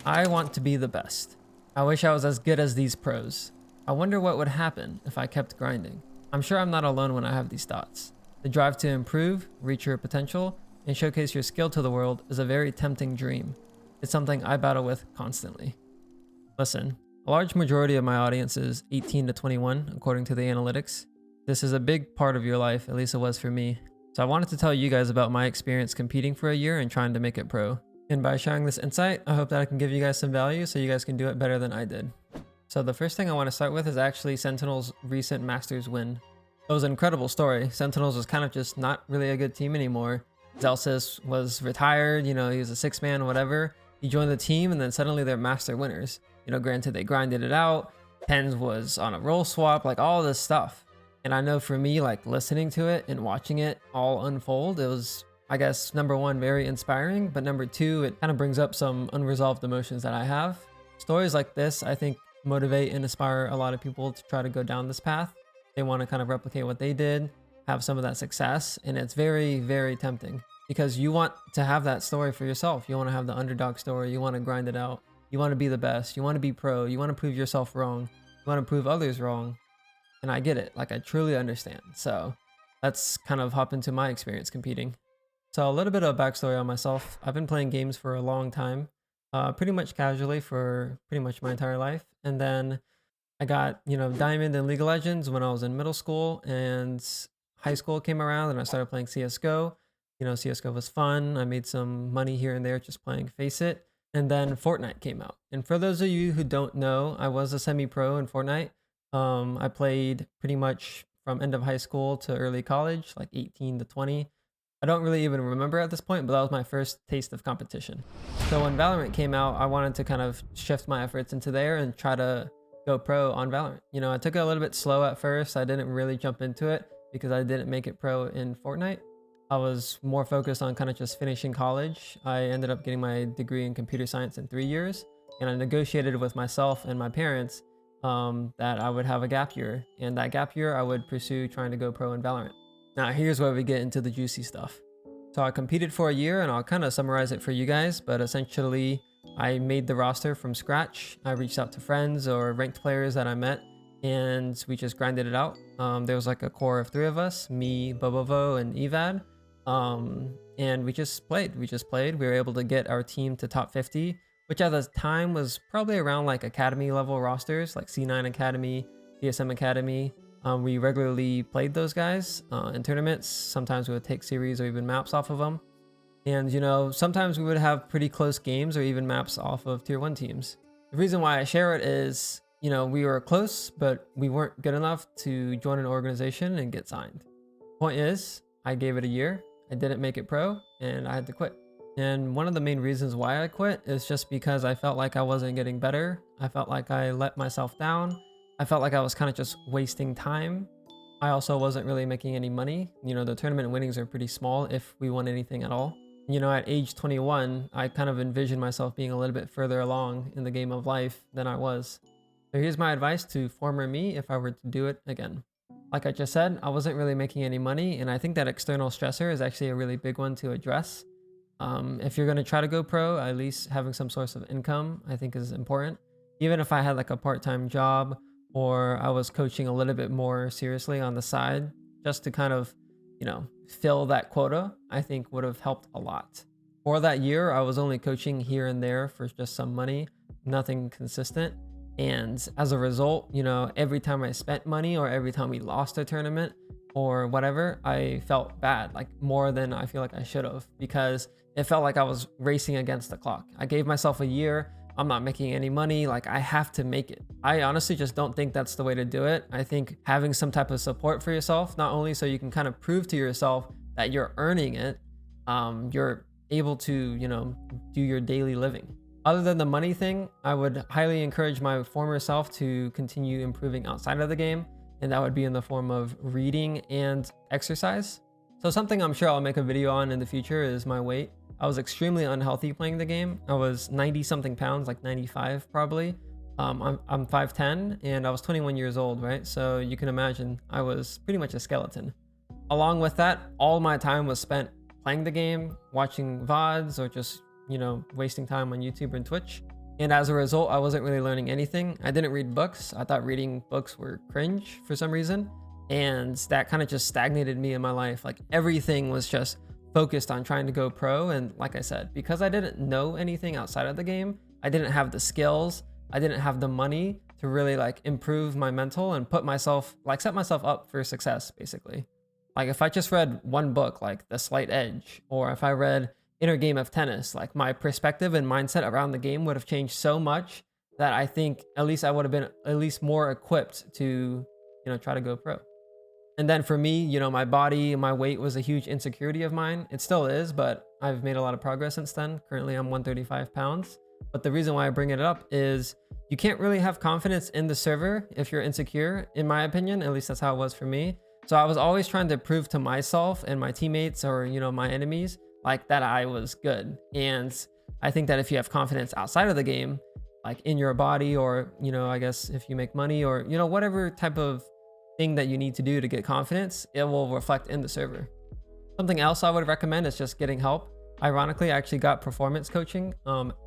I want to be the best. I wish I was as good as these pros. I wonder what would happen if I kept grinding. I'm sure I'm not alone when I have these thoughts. The drive to improve, reach your potential, and showcase your skill to the world is a very tempting dream. It's something I battle with constantly. Listen, a large majority of my audience is 18 to 21, according to the analytics. This is a big part of your life, at least it was for me. So I wanted to tell you guys about my experience competing for a year and trying to make it pro. And by sharing this insight, I hope that I can give you guys some value so you guys can do it better than I did. So the first thing I want to start with is actually Sentinels' recent Masters win. It was an incredible story. Sentinels was kind of just not really a good team anymore. Zelsis was retired, he was a six-man, whatever. He joined the team and then suddenly they're master winners. Granted they grinded it out. Pens was on a role swap, like all this stuff. And I know for me, like listening to it and watching it all unfold, it was, I guess, number one, very inspiring, but number two, it kind of brings up some unresolved emotions that I have. Stories like this, I think, motivate and inspire a lot of people to try to go down this path. They want to kind of replicate what they did, have some of that success, and it's very, very tempting because you want to have that story for yourself. You want to have the underdog story. You want to grind it out. You want to be the best. You want to be pro. You want to prove yourself wrong. You want to prove others wrong. And I get it. Like, I truly understand. So let's kind of hop into my experience competing. So a little bit of backstory on myself. I've been playing games for a long time, pretty much casually for pretty much my entire life. And then I got, Diamond in League of Legends when I was in middle school, and high school came around and I started playing CSGO. CSGO was fun. I made some money here and there just playing Face It. And then Fortnite came out. And for those of you who don't know, I was a semi-pro in Fortnite. I played pretty much from end of high school to early college, like 18 to 20. I don't really even remember at this point, but that was my first taste of competition. So when Valorant came out, I wanted to kind of shift my efforts into there and try to go pro on Valorant. I took it a little bit slow at first. I didn't really jump into it because I didn't make it pro in Fortnite. I was more focused on kind of just finishing college. I ended up getting my degree in computer science in 3 years, and I negotiated with myself and my parents that I would have a gap year, and that gap year I would pursue trying to go pro in Valorant. Now here's where we get into the juicy stuff. So I competed for a year, and I'll kind of summarize it for you guys, but essentially I made the roster from scratch. I reached out to friends or ranked players that I met, and we just grinded it out. There was like a core of 3 of us, me, Bobovo, and Evad, and we just played. We were able to get our team to top 50, which at the time was probably around like academy level rosters, like C9 Academy, DSM Academy. We regularly played those guys in tournaments. Sometimes we would take series or even maps off of them. And, sometimes we would have pretty close games or even maps off of tier 1 teams. The reason why I share it is, we were close, but we weren't good enough to join an organization and get signed. Point is, I gave it a year. I didn't make it pro, and I had to quit. And one of the main reasons why I quit is just because I felt like I wasn't getting better. I felt like I let myself down. I felt like I was kind of just wasting time. I also wasn't really making any money. The tournament winnings are pretty small if we won anything at all. At age 21, I kind of envisioned myself being a little bit further along in the game of life than I was. So here's my advice to former me if I were to do it again. Like I just said, I wasn't really making any money, and I think that external stressor is actually a really big one to address. If you're going to try to go pro, at least having some source of income I think is important. Even if I had like a part-time job, or I was coaching a little bit more seriously on the side, just to kind of, fill that quota, I think would have helped a lot. For that year, I was only coaching here and there for just some money, nothing consistent. And as a result, every time I spent money or every time we lost a tournament or whatever, I felt bad, like more than I feel like I should have, because it felt like I was racing against the clock. I gave myself a year. I'm not making any money. Like, I have to make it. I honestly just don't think that's the way to do it. I think having some type of support for yourself, not only so you can kind of prove to yourself that you're earning it, you're able to, do your daily living. Other than the money thing, I would highly encourage my former self to continue improving outside of the game, and that would be in the form of reading and exercise. So something I'm sure I'll make a video on in the future is my weight. I was extremely unhealthy playing the game. I was 90 something pounds, like 95 probably. I'm 5'10", and I was 21 years old, right? So you can imagine I was pretty much a skeleton. Along with that, all my time was spent playing the game, watching VODs, or just, wasting time on YouTube and Twitch. And as a result, I wasn't really learning anything. I didn't read books. I thought reading books were cringe for some reason. And that kind of just stagnated me in my life. Like everything was just focused on trying to go pro. And like I said, because I didn't know anything outside of the game, I didn't have the skills, I didn't have the money to really like improve my mental and put myself, like set myself up for success, basically. Like if I just read one book, like The Slight Edge, or if I read Inner Game of Tennis, like my perspective and mindset around the game would have changed so much that I think at least I would have been at least more equipped to, try to go pro. And then for me, my body, my weight was a huge insecurity of mine. It still is, but I've made a lot of progress since then. Currently, I'm 135 pounds. But the reason why I bring it up is you can't really have confidence in the server if you're insecure, in my opinion. At least that's how it was for me. So I was always trying to prove to myself and my teammates or, my enemies, like that I was good. And I think that if you have confidence outside of the game, like in your body or, I guess if you make money or, whatever type of thing that you need to do to get confidence, it will reflect in the server. Something else I would recommend is just getting help. Ironically, I actually got performance coaching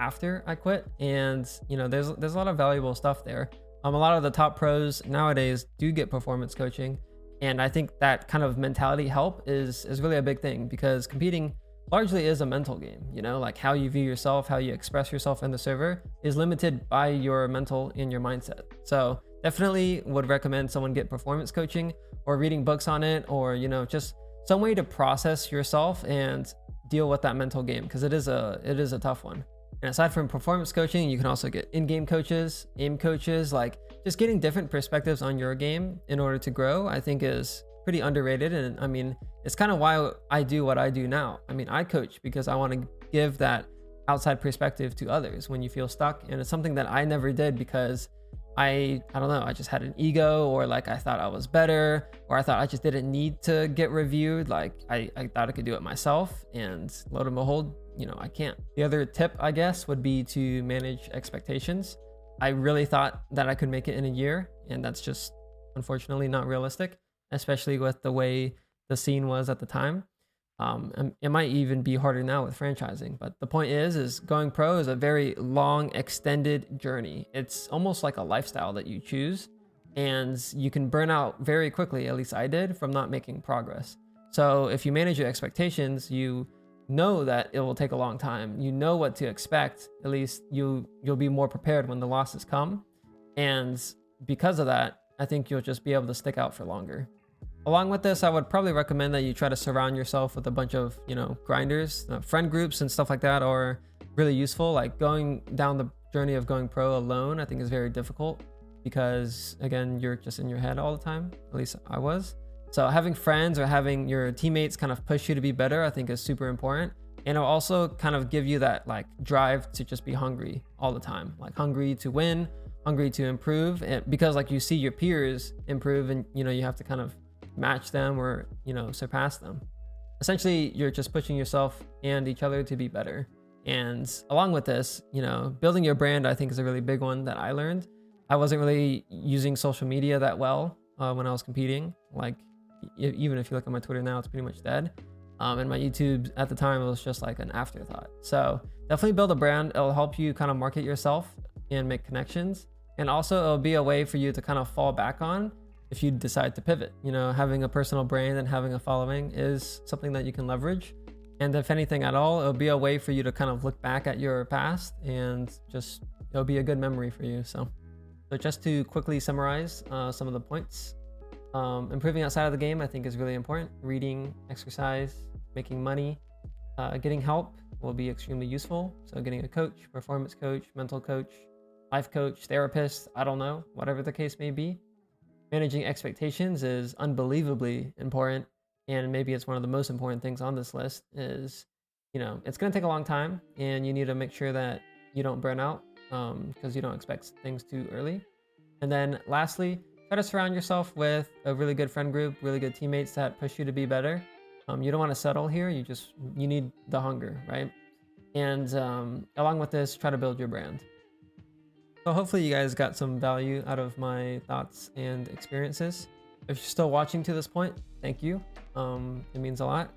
after I quit, and there's a lot of valuable stuff there. A lot of the top pros nowadays do get performance coaching, and I think that kind of mentality help is really a big thing, because competing largely is a mental game. Like how you view yourself, how you express yourself in the server is limited by your mental and your mindset. So definitely would recommend someone get performance coaching or reading books on it, or just some way to process yourself and deal with that mental game, because it is a tough one. And aside from performance coaching, you can also get in-game coaches, aim coaches. Like just getting different perspectives on your game in order to grow, I think is pretty underrated. And I mean, it's kind of why I do what I do now. I mean, I coach because I want to give that outside perspective to others when you feel stuck. And it's something that I never did because I don't know, I just had an ego, or like I thought I was better, or I thought I just didn't need to get reviewed. Like I thought I could do it myself, and lo and behold, I can't. The other tip, I guess, would be to manage expectations. I really thought that I could make it in a year, and that's just unfortunately not realistic, especially with the way the scene was at the time. And it might even be harder now with franchising, but the point is going pro is a very long, extended journey. It's almost like a lifestyle that you choose, and you can burn out very quickly. At least I did, from not making progress. So if you manage your expectations, you know that it will take a long time. You know what to expect. At least you'll be more prepared when the losses come. And because of that, I think you'll just be able to stick out for longer. Along with this, I would probably recommend that you try to surround yourself with a bunch of, grinders. Friend groups and stuff like that are really useful. Like going down the journey of going pro alone, I think is very difficult because, again, you're just in your head all the time. At least I was. So having friends or having your teammates kind of push you to be better, I think is super important. And it'll also kind of give you that like drive to just be hungry all the time, like hungry to win, hungry to improve. And because like you see your peers improve, and you have to kind of match them or surpass them. Essentially, you're just pushing yourself and each other to be better. And along with this, building your brand, I think, is a really big one that I learned. I wasn't really using social media that well when I was competing. Like even if you look at my Twitter now, it's pretty much dead. And my YouTube at the time, it was just like an afterthought. So definitely build a brand. It'll help you kind of market yourself and make connections, and also it'll be a way for you to kind of fall back on if you decide to pivot. Having a personal brand and having a following is something that you can leverage. And if anything at all, it'll be a way for you to kind of look back at your past, and just it'll be a good memory for you. So just to quickly summarize some of the points, improving outside of the game, I think, is really important. Reading, exercise, making money, getting help will be extremely useful. So getting a coach, performance coach, mental coach, life coach, therapist, I don't know, whatever the case may be. Managing expectations is unbelievably important, and maybe it's one of the most important things on this list. Is it's going to take a long time, and you need to make sure that you don't burn out because you don't expect things too early. And then lastly, try to surround yourself with a really good friend group, really good teammates that push you to be better. You don't want to settle here. You need the hunger, right? And along with this, try to build your brand. So hopefully you guys got some value out of my thoughts and experiences. If you're still watching to this point, thank you. It means a lot.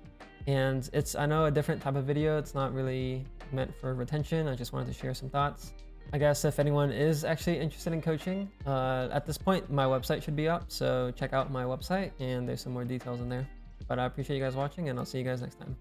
And it's, I know, a different type of video. It's not really meant for retention. I just wanted to share some thoughts. I guess if anyone is actually interested in coaching, at this point, my website should be up. So check out my website and there's some more details in there. But I appreciate you guys watching and I'll see you guys next time.